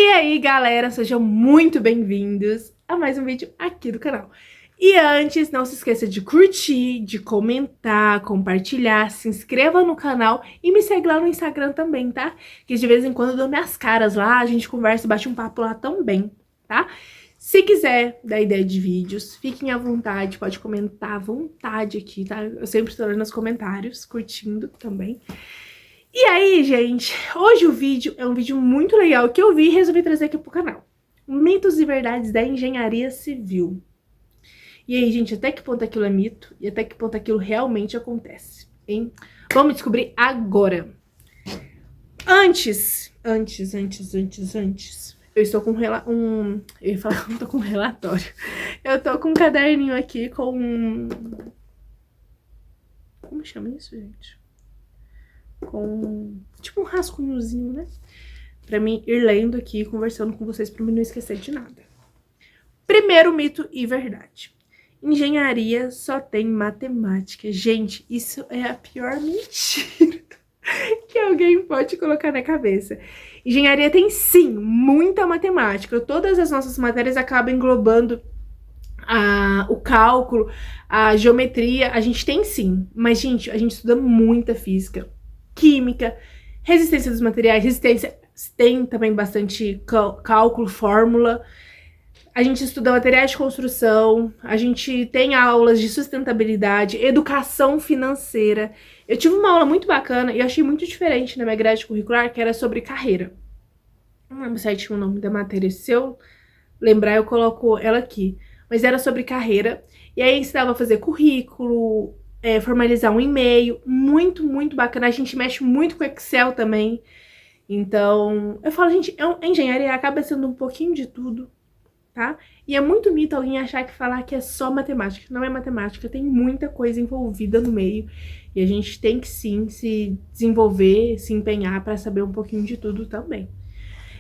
E aí, galera, sejam muito bem-vindos a mais um vídeo aqui do canal. E antes, não se esqueça de curtir, de comentar, compartilhar, se inscreva no canal e me segue lá no Instagram também, tá? Que de vez em quando eu dou minhas caras lá, a gente conversa e bate um papo lá também, tá? Se quiser dar ideia de vídeos, fiquem à vontade, pode comentar à vontade aqui, tá? Eu sempre estou lendo nos comentários, curtindo também. E aí, gente, hoje o vídeo é um vídeo muito legal que eu vi e resolvi trazer aqui pro canal. Mitos e verdades da engenharia civil. E aí, gente, até que ponto aquilo é mito e até que ponto aquilo realmente acontece, hein? Vamos descobrir agora. Antes. Eu estou com eu ia falar que eu tô com um relatório. Eu tô com um caderninho aqui com... Como chama isso, gente? Com tipo um rascunhozinho, né? Pra mim ir lendo aqui, conversando com vocês, pra mim não esquecer de nada. Primeiro mito e verdade. Engenharia só tem matemática. Gente, isso é a pior mentira que alguém pode colocar na cabeça. Engenharia tem sim muita matemática. Todas as nossas matérias acabam englobando o cálculo, a geometria. A gente tem sim, mas gente, a gente estuda muita física, química, resistência dos materiais, tem também bastante cálculo, fórmula. A gente estuda materiais de construção, a gente tem aulas de sustentabilidade, educação financeira. Eu tive uma aula muito bacana e achei muito diferente na minha grade curricular, que era sobre carreira. Não lembro certinho o nome da matéria, se eu lembrar eu coloco ela aqui. Mas era sobre carreira, e aí ensinava a fazer currículo, formalizar um e-mail, muito bacana. A gente mexe muito com Excel também. Então, eu falo, gente, a engenharia acaba sendo um pouquinho de tudo, tá? E é muito mito alguém achar que falar que é só matemática. Não é matemática, tem muita coisa envolvida no meio. E a gente tem que sim se desenvolver, se empenhar para saber um pouquinho de tudo também.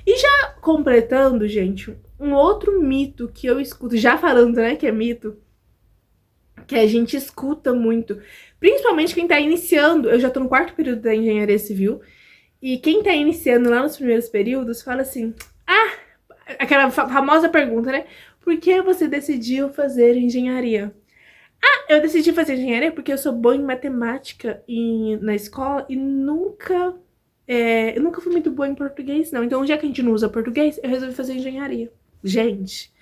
E já completando, gente, um outro mito que eu escuto, já falando, né, que é mito, que a gente escuta muito, principalmente quem tá iniciando, eu já tô no quarto período da engenharia civil, e quem tá iniciando lá nos primeiros períodos fala assim, aquela famosa pergunta, né, por que você decidiu fazer engenharia? Eu decidi fazer engenharia porque eu sou boa em matemática na escola e eu nunca fui muito boa em português, não. Então, já que a gente não usa português, eu resolvi fazer engenharia. Gente,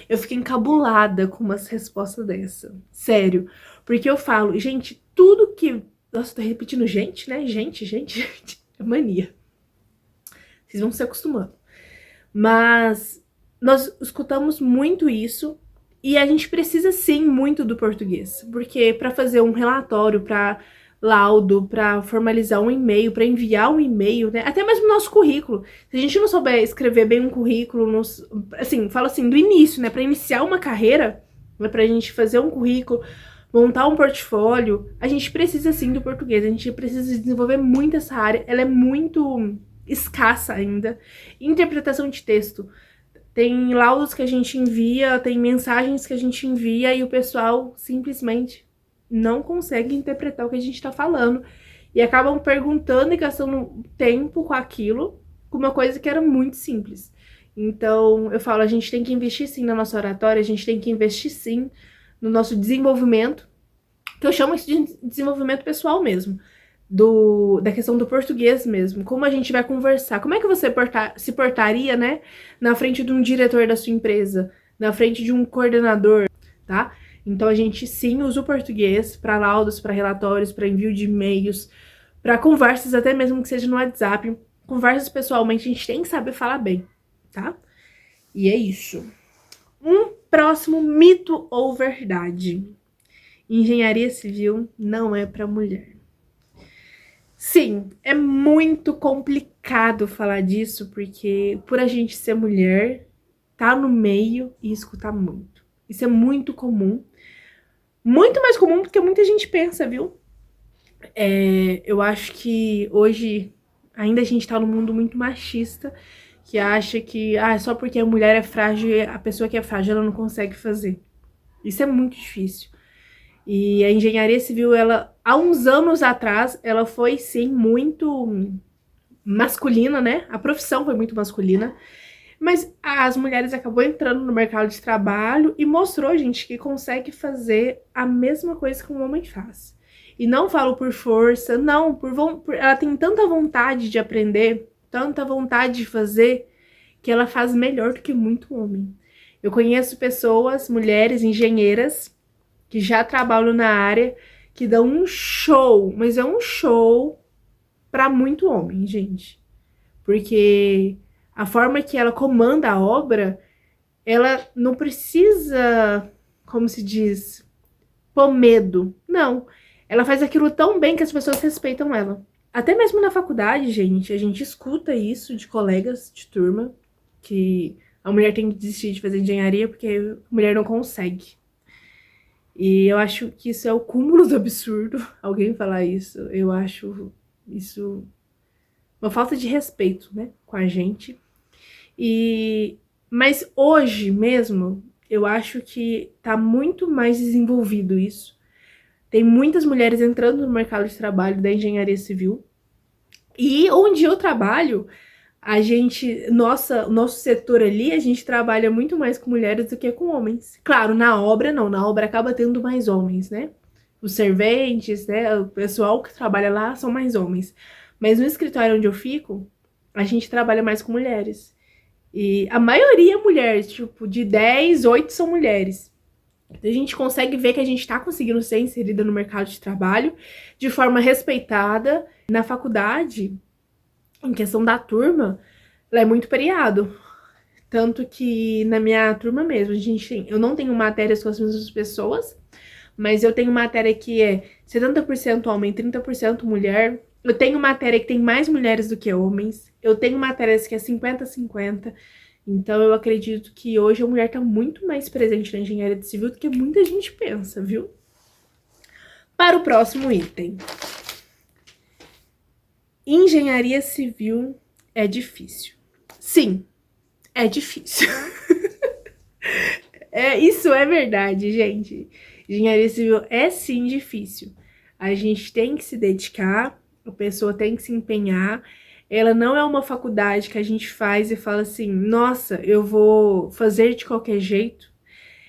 eu fiquei encabulada com umas respostas dessa. Sério. Porque eu falo, gente, tudo que... Nossa, tô repetindo gente, né? Gente. É mania. Vocês vão se acostumando. Mas nós escutamos muito isso e a gente precisa sim muito do português. Porque para fazer um relatório, para laudo, para formalizar um e-mail, para enviar um e-mail, né? Até mesmo no nosso currículo. Se a gente não souber escrever bem um currículo, assim, fala assim, do início, né? Para iniciar uma carreira, né? Pra gente fazer um currículo, montar um portfólio, a gente precisa sim do português. A gente precisa desenvolver muito essa área. Ela é muito escassa ainda. Interpretação de texto. Tem laudos que a gente envia, tem mensagens que a gente envia e o pessoal simplesmente não consegue interpretar o que a gente tá falando. E acabam perguntando e gastando tempo com aquilo, com uma coisa que era muito simples. Então, eu falo, a gente tem que investir sim na nossa oratória, a gente tem que investir sim no nosso desenvolvimento, que eu chamo isso de desenvolvimento pessoal mesmo. Da questão do português mesmo, como a gente vai conversar, como é que você se portaria, né, na frente de um diretor da sua empresa, na frente de um coordenador, tá? Então a gente sim usa o português para laudos, para relatórios, para envio de e-mails, para conversas, até mesmo que seja no WhatsApp, conversas pessoalmente, a gente tem que saber falar bem, tá? E é isso. Um próximo mito ou verdade. Engenharia civil não é para mulher. Sim, é muito complicado falar disso, porque por a gente ser mulher, tá no meio e escutar muito. Isso é muito comum. Muito mais comum do que muita gente pensa, viu? Eu acho que hoje ainda a gente tá num mundo muito machista, que acha que só porque a mulher é frágil, a pessoa que é frágil ela não consegue fazer. Isso é muito difícil. E a engenharia civil, ela, há uns anos atrás, ela foi sim muito masculina, né? A profissão foi muito masculina. Mas as mulheres acabou entrando no mercado de trabalho e mostrou, gente, que consegue fazer a mesma coisa que um homem faz. E não falo por força, não, ela tem tanta vontade de aprender, tanta vontade de fazer, que ela faz melhor do que muito homem. Eu conheço pessoas, mulheres, engenheiras, que já trabalham na área, que dão um show, mas é um show para muito homem, gente. Porque a forma que ela comanda a obra, ela não precisa, como se diz, pôr medo. Não. Ela faz aquilo tão bem que as pessoas respeitam ela. Até mesmo na faculdade, gente, a gente escuta isso de colegas de turma, que a mulher tem que desistir de fazer engenharia porque a mulher não consegue. E eu acho que isso é o cúmulo do absurdo, alguém falar isso. Eu acho isso uma falta de respeito, né, com a gente. Mas hoje mesmo, eu acho que tá muito mais desenvolvido isso. Tem muitas mulheres entrando no mercado de trabalho da engenharia civil. E onde eu trabalho, nosso setor ali, a gente trabalha muito mais com mulheres do que com homens. Claro, na obra não, na obra acaba tendo mais homens, né? Os serventes, né? O pessoal que trabalha lá são mais homens. Mas no escritório onde eu fico, a gente trabalha mais com mulheres. E a maioria é mulher, tipo, de 10, 8 são mulheres. A gente consegue ver que a gente tá conseguindo ser inserida no mercado de trabalho de forma respeitada. Na faculdade, em questão da turma, ela é muito periado. Tanto que na minha turma mesmo, eu não tenho matérias com as mesmas pessoas, mas eu tenho matéria que é 70% homem, 30% mulher. Eu tenho matéria que tem mais mulheres do que homens. Eu tenho matérias que é 50-50. Então eu acredito que hoje a mulher tá muito mais presente na engenharia civil do que muita gente pensa, viu? Para o próximo item. Engenharia civil é difícil. Sim, é difícil. Isso é verdade, gente. Engenharia civil é sim difícil. A gente tem que se dedicar, a pessoa tem que se empenhar. Ela não é uma faculdade que a gente faz e fala assim, nossa, eu vou fazer de qualquer jeito.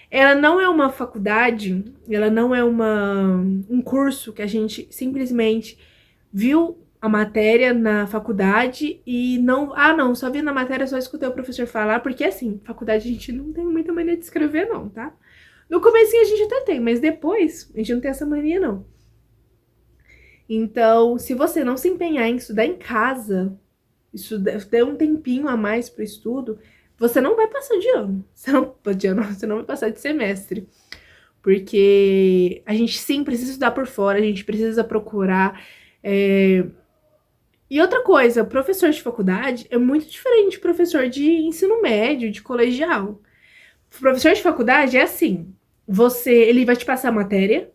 Ela não é uma faculdade, ela não é um curso que a gente simplesmente viu a matéria na faculdade e não... Ah, não, só vi na matéria, só escutei o professor falar, porque assim, faculdade a gente não tem muita mania de escrever não, tá? No comecinho a gente até tem, mas depois a gente não tem essa mania não. Então, se você não se empenhar em estudar em casa, der um tempinho a mais pro estudo, você não vai passar de ano. Você não vai passar de semestre. Porque a gente sim precisa estudar por fora, a gente precisa procurar. E outra coisa, professor de faculdade é muito diferente de professor de ensino médio, de colegial. O professor de faculdade é assim, ele vai te passar a matéria,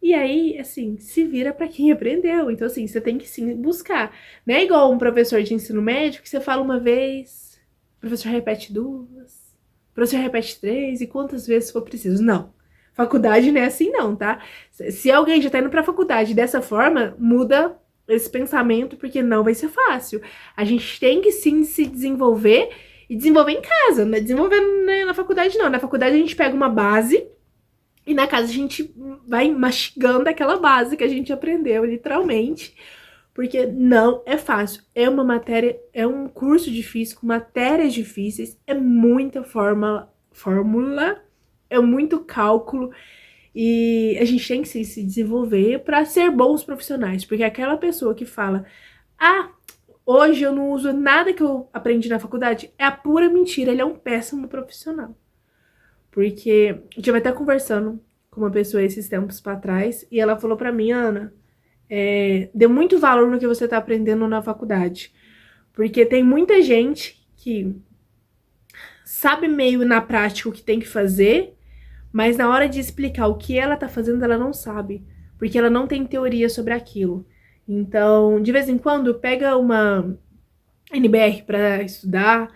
e aí, assim, se vira pra quem aprendeu. Então, assim, você tem que sim buscar. Não é igual um professor de ensino médio que você fala uma vez, o professor repete duas, o professor repete três e quantas vezes for preciso. Não. Faculdade não é assim não, tá? Se alguém já tá indo pra faculdade dessa forma, muda esse pensamento, porque não vai ser fácil. A gente tem que sim se desenvolver e desenvolver em casa, não é desenvolver na faculdade não. Na faculdade a gente pega uma base e na casa a gente vai mastigando aquela base que a gente aprendeu, literalmente. Porque não é fácil. É uma matéria, é um curso difícil, com matérias difíceis, é muita fórmula, é muito cálculo. E a gente tem que se desenvolver para ser bons profissionais. Porque aquela pessoa que fala, ah, hoje eu não uso nada que eu aprendi na faculdade, é a pura mentira, ele é um péssimo profissional. Porque eu estive até conversando com uma pessoa esses tempos pra trás, e ela falou pra mim, Ana, dê muito valor no que você tá aprendendo na faculdade. Porque tem muita gente que sabe meio na prática o que tem que fazer, mas na hora de explicar o que ela tá fazendo, ela não sabe. Porque ela não tem teoria sobre aquilo. Então, de vez em quando, pega uma NBR pra estudar,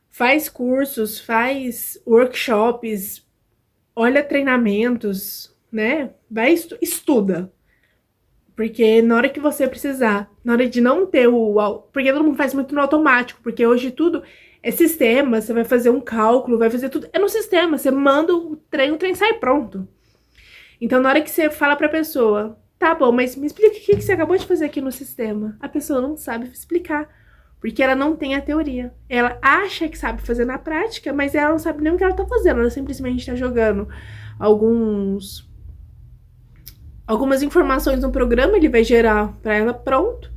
faz cursos, faz workshops, olha treinamentos, né? Vai, estuda. Porque na hora que você precisar, na hora de não ter porque todo mundo faz muito no automático, porque hoje tudo É sistema, você vai fazer um cálculo, vai fazer tudo. É no sistema, você manda o trem sai pronto. Então, na hora que você fala pra pessoa, tá bom, mas me explica o que você acabou de fazer aqui no sistema. A pessoa não sabe explicar, porque ela não tem a teoria. Ela acha que sabe fazer na prática, mas ela não sabe nem o que ela tá fazendo. Ela simplesmente tá jogando algumas informações no programa, ele vai gerar pra ela pronto,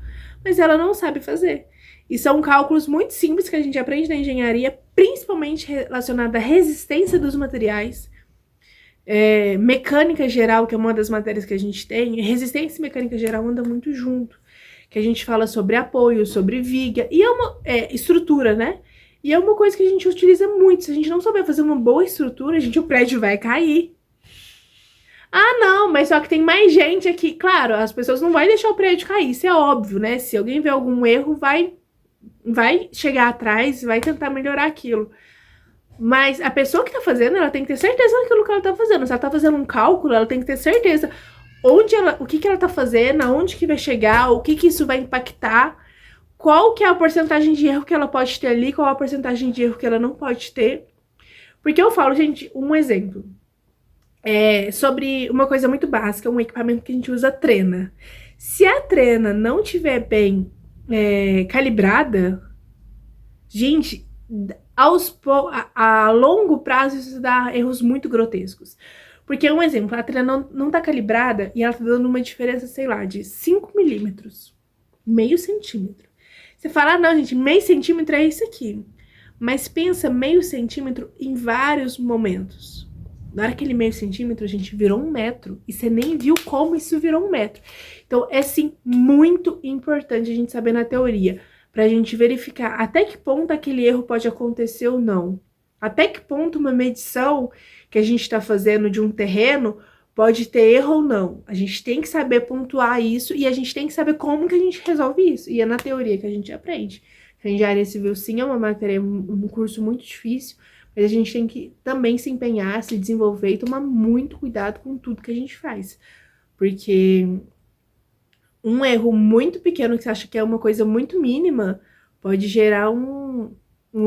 mas ela não sabe fazer. E são cálculos muito simples que a gente aprende na engenharia, principalmente relacionado à resistência dos materiais, mecânica geral, que é uma das matérias que a gente tem. Resistência e mecânica geral andam muito junto, que a gente fala sobre apoio, sobre viga, e é uma estrutura, né? E é uma coisa que a gente utiliza muito. Se a gente não souber fazer uma boa estrutura, o prédio vai cair. Ah, não, mas só que tem mais gente aqui. Claro, as pessoas não vão deixar o prédio cair, isso é óbvio, né? Se alguém vê algum erro, vai chegar atrás, vai tentar melhorar aquilo. Mas a pessoa que tá fazendo, ela tem que ter certeza daquilo que ela tá fazendo. Se ela tá fazendo um cálculo, ela tem que ter certeza o que ela tá fazendo, aonde que vai chegar, o que isso vai impactar, qual que é a porcentagem de erro que ela pode ter ali, qual a porcentagem de erro que ela não pode ter. Porque eu falo, gente, um exemplo. Sobre uma coisa muito básica, um equipamento que a gente usa, trena. Se a trena não tiver bem calibrada, gente, a longo prazo isso dá erros muito grotescos. Porque, um exemplo, a trena não tá calibrada e ela tá dando uma diferença, sei lá, de 5 milímetros, meio centímetro. Você fala, ah, não, gente, meio centímetro é isso aqui. Mas pensa meio centímetro em vários momentos. Na hora que aquele meio centímetro, a gente virou 1 metro. E você nem viu como isso virou 1 metro. Então, é sim muito importante a gente saber na teoria, pra gente verificar até que ponto aquele erro pode acontecer ou não. Até que ponto uma medição que a gente tá fazendo de um terreno pode ter erro ou não. A gente tem que saber pontuar isso e a gente tem que saber como que a gente resolve isso. E é na teoria que a gente aprende. A engenharia civil, sim, é uma matéria, um curso muito difícil, mas a gente tem que também se empenhar, se desenvolver e tomar muito cuidado com tudo que a gente faz. Porque um erro muito pequeno que você acha que é uma coisa muito mínima pode gerar um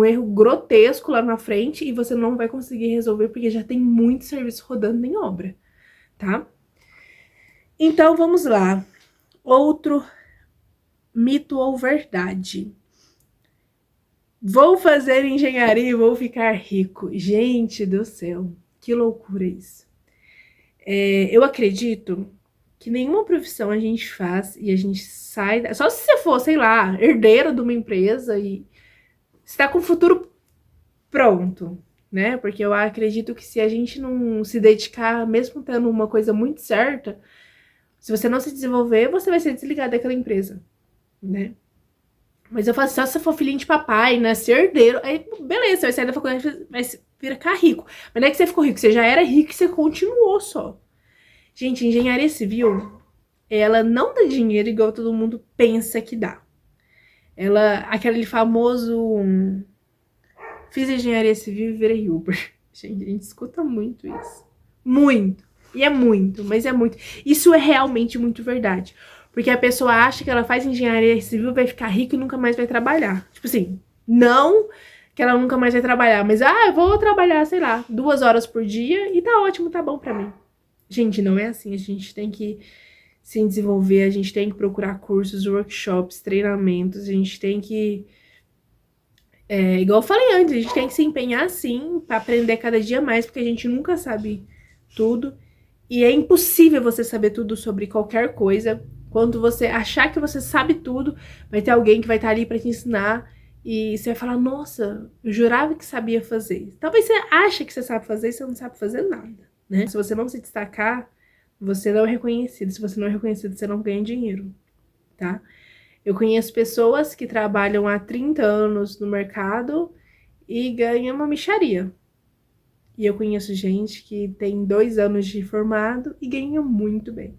erro grotesco lá na frente e você não vai conseguir resolver porque já tem muito serviço rodando em obra, tá? Então, vamos lá. Outro mito ou verdade. Vou fazer engenharia e vou ficar rico. Gente do céu, que loucura isso. Eu acredito que nenhuma profissão a gente faz e a gente sai... Só se você for, sei lá, herdeiro de uma empresa e está com o futuro pronto, né? Porque eu acredito que se a gente não se dedicar, mesmo tendo uma coisa muito certa, se você não se desenvolver, você vai ser desligado daquela empresa, né? Mas eu falo, só se você for filhinho de papai, nascer herdeiro, aí beleza, você vai sair da faculdade, vai ficar rico. Mas não é que você ficou rico, você já era rico e você continuou só. Gente, engenharia civil, ela não dá dinheiro igual todo mundo pensa que dá. Aquele famoso, fiz engenharia civil e virei Uber. Gente, a gente escuta muito isso. Muito. E é muito, mas é muito. Isso é realmente muito verdade. Porque a pessoa acha que ela faz engenharia civil, vai ficar rica e nunca mais vai trabalhar. Tipo assim, não que ela nunca mais vai trabalhar, mas eu vou trabalhar, sei lá, 2 horas por dia e tá ótimo, tá bom pra mim. Gente, não é assim. A gente tem que se desenvolver, a gente tem que procurar cursos, workshops, treinamentos, a gente tem que... igual eu falei antes, a gente tem que se empenhar sim pra aprender cada dia mais, porque a gente nunca sabe tudo. E é impossível você saber tudo sobre qualquer coisa. Quando você achar que você sabe tudo, vai ter alguém que vai estar ali para te ensinar e você vai falar, nossa, eu jurava que sabia fazer. Talvez você ache que você sabe fazer e você não sabe fazer nada, né? Se você não se destacar, você não é reconhecido. Se você não é reconhecido, você não ganha dinheiro, tá? Eu conheço pessoas que trabalham há 30 anos no mercado e ganham uma mixaria. E eu conheço gente que tem 2 anos de formado e ganha muito bem.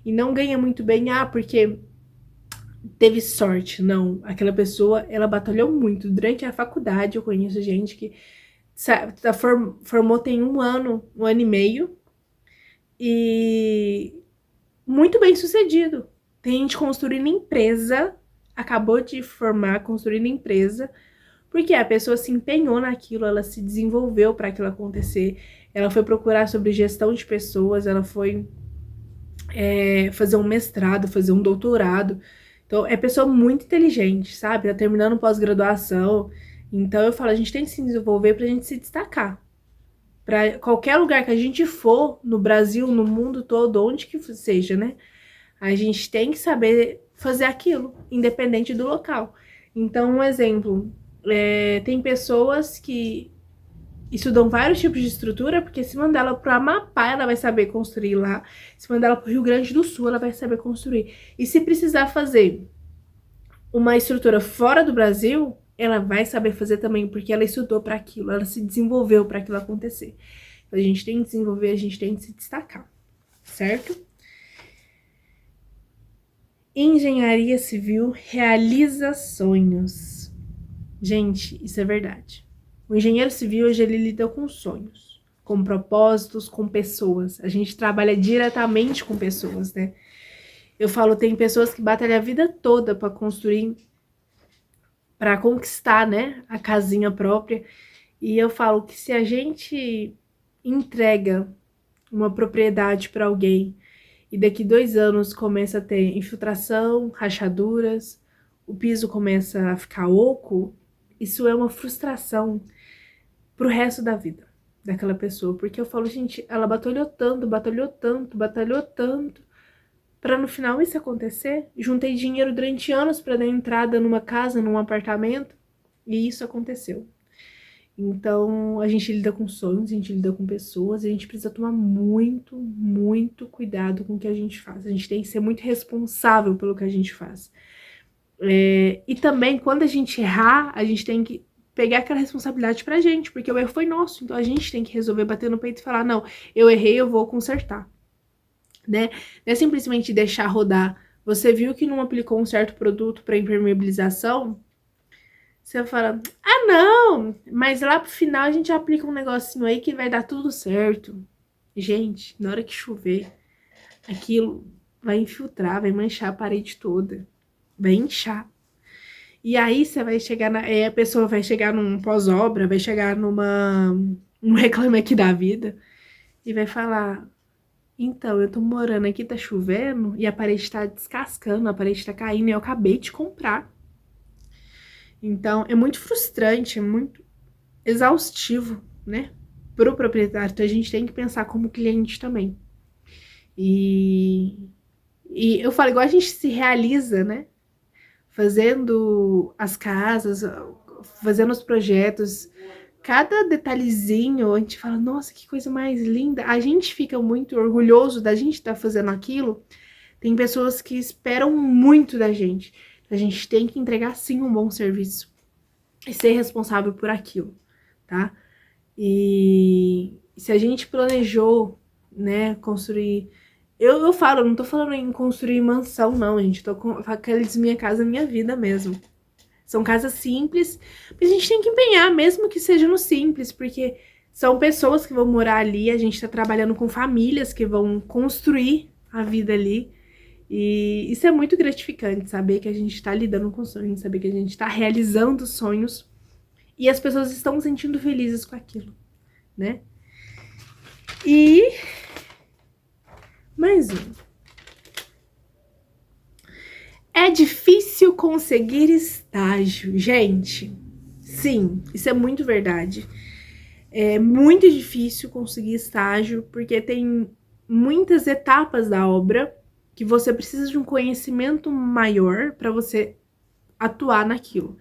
E não ganha muito bem, porque teve sorte. Não, aquela pessoa, ela batalhou muito. Durante a faculdade, eu conheço gente que formou tem 1 ano, 1 ano e meio. E muito bem sucedido. Tem gente construindo empresa, acabou de formar, construindo empresa, Porque a pessoa se empenhou naquilo, ela se desenvolveu para aquilo acontecer, ela foi procurar sobre gestão de pessoas, ela foi fazer um mestrado, fazer um doutorado. Então, é pessoa muito inteligente, sabe? Tá terminando pós-graduação. Então, eu falo, a gente tem que se desenvolver pra gente se destacar. Pra qualquer lugar que a gente for, no Brasil, no mundo todo, onde que seja, né? A gente tem que saber fazer aquilo, independente do local. Então, um exemplo, tem pessoas que estudam vários tipos de estrutura, porque se mandar ela para o Amapá, ela vai saber construir lá. Se mandar ela para o Rio Grande do Sul, ela vai saber construir. E se precisar fazer uma estrutura fora do Brasil, ela vai saber fazer também, porque ela estudou para aquilo, ela se desenvolveu para aquilo acontecer. Então, a gente tem que desenvolver, a gente tem que se destacar, certo? Engenharia civil realiza sonhos. Gente, isso é verdade. O engenheiro civil hoje ele lida com sonhos, com propósitos, com pessoas. A gente trabalha diretamente com pessoas, né? Eu falo, tem pessoas que batalham a vida toda para construir, para conquistar, né, a casinha própria. E eu falo que se a gente entrega uma propriedade para alguém e daqui 2 anos começa a ter infiltração, rachaduras, o piso começa a ficar oco, isso é uma frustração pro resto da vida daquela pessoa. Porque eu falo, gente, ela batalhou tanto, batalhou tanto, batalhou tanto pra no final isso acontecer. Juntei dinheiro durante anos pra dar entrada numa casa, num apartamento, e isso aconteceu. Então, a gente lida com sonhos, a gente lida com pessoas, a gente precisa tomar muito, muito cuidado com o que a gente faz. A gente tem que ser muito responsável pelo que a gente faz. E também, quando a gente errar, a gente tem que pegar aquela responsabilidade pra gente, porque o erro foi nosso, então a gente tem que resolver, bater no peito e falar, não, eu errei, eu vou consertar, né? Não é simplesmente deixar rodar. Você viu que não aplicou um certo produto para impermeabilização, você fala, ah não, mas lá pro final a gente aplica um negocinho aí que vai dar tudo certo. Gente, na hora que chover, aquilo vai infiltrar, vai manchar a parede toda, vai inchar. E aí você vai chegar, a pessoa vai chegar num pós-obra, vai chegar um Reclame Aqui da vida e vai falar, então, eu tô morando aqui, tá chovendo e a parede tá descascando, a parede tá caindo e eu acabei de comprar. Então, é muito frustrante, é muito exaustivo, né, pro proprietário. Então, a gente tem que pensar como cliente também. E eu falo, igual a gente se realiza, né, fazendo as casas, fazendo os projetos, cada detalhezinho, a gente fala, nossa, que coisa mais linda. A gente fica muito orgulhoso da gente estar fazendo aquilo. Tem pessoas que esperam muito da gente. A gente tem que entregar, sim, um bom serviço e ser responsável por aquilo, tá? E se a gente planejou, né, construir... Eu falo, não tô falando em construir mansão, não, gente. Tô com aqueles Minha Casa Minha Vida mesmo. São casas simples, mas a gente tem que empenhar, mesmo que seja no simples, porque são pessoas que vão morar ali, a gente tá trabalhando com famílias que vão construir a vida ali. E isso é muito gratificante, saber que a gente tá lidando com sonhos, saber que a gente tá realizando sonhos e as pessoas estão se sentindo felizes com aquilo, né? E... mais um. É difícil conseguir estágio, gente. Sim, isso é muito verdade. É muito difícil conseguir estágio, porque tem muitas etapas da obra que você precisa de um conhecimento maior para você atuar naquilo.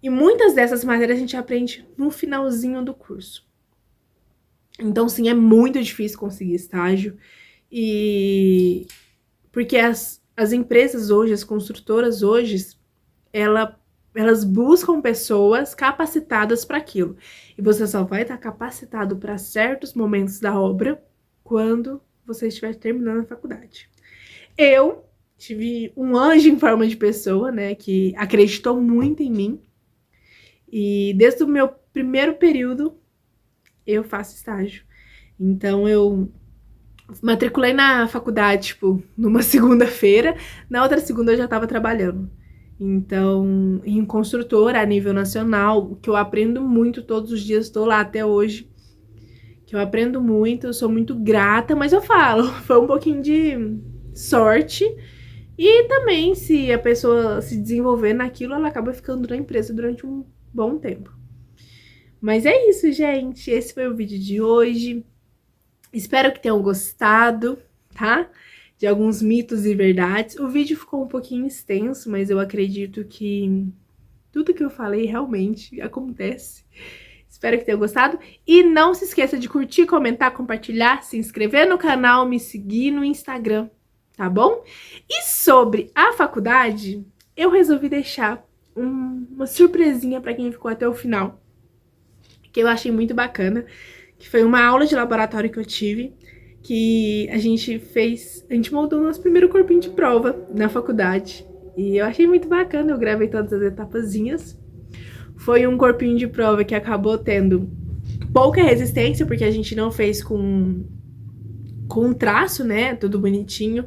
E muitas dessas matérias a gente aprende no finalzinho do curso. Então, sim, é muito difícil conseguir estágio. E porque as empresas hoje, as construtoras hoje, elas buscam pessoas capacitadas para aquilo. E você só vai estar capacitado para certos momentos da obra quando você estiver terminando a faculdade. Eu tive um anjo em forma de pessoa, né, que acreditou muito em mim. E desde o meu primeiro período, eu faço estágio. Então, eu matriculei na faculdade, tipo, numa segunda-feira. Na outra segunda eu já tava trabalhando. Então, em construtora a nível nacional, que eu aprendo muito todos os dias, estou lá até hoje, que eu aprendo muito, eu sou muito grata, mas eu falo, foi um pouquinho de sorte. E também, se a pessoa se desenvolver naquilo, ela acaba ficando na empresa durante um bom tempo. Mas é isso, gente. Esse foi o vídeo de hoje. Espero que tenham gostado, tá? De alguns mitos e verdades. O vídeo ficou um pouquinho extenso, mas eu acredito que tudo que eu falei realmente acontece. Espero que tenham gostado. E não se esqueça de curtir, comentar, compartilhar, se inscrever no canal, me seguir no Instagram, tá bom? E sobre a faculdade, eu resolvi deixar uma surpresinha para quem ficou até o final, que eu achei muito bacana, que foi uma aula de laboratório que eu tive, que a gente montou o nosso primeiro corpinho de prova na faculdade. E eu achei muito bacana, eu gravei todas as etapazinhas. Foi um corpinho de prova que acabou tendo pouca resistência, porque a gente não fez com um traço, né? Tudo bonitinho,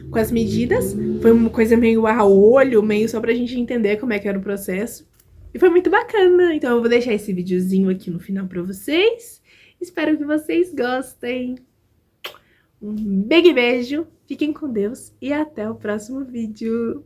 com as medidas. Foi uma coisa meio a olho, meio só pra gente entender como é que era o processo. E foi muito bacana. Então eu vou deixar esse videozinho aqui no final pra vocês. Espero que vocês gostem. Um big beijo, fiquem com Deus e até o próximo vídeo.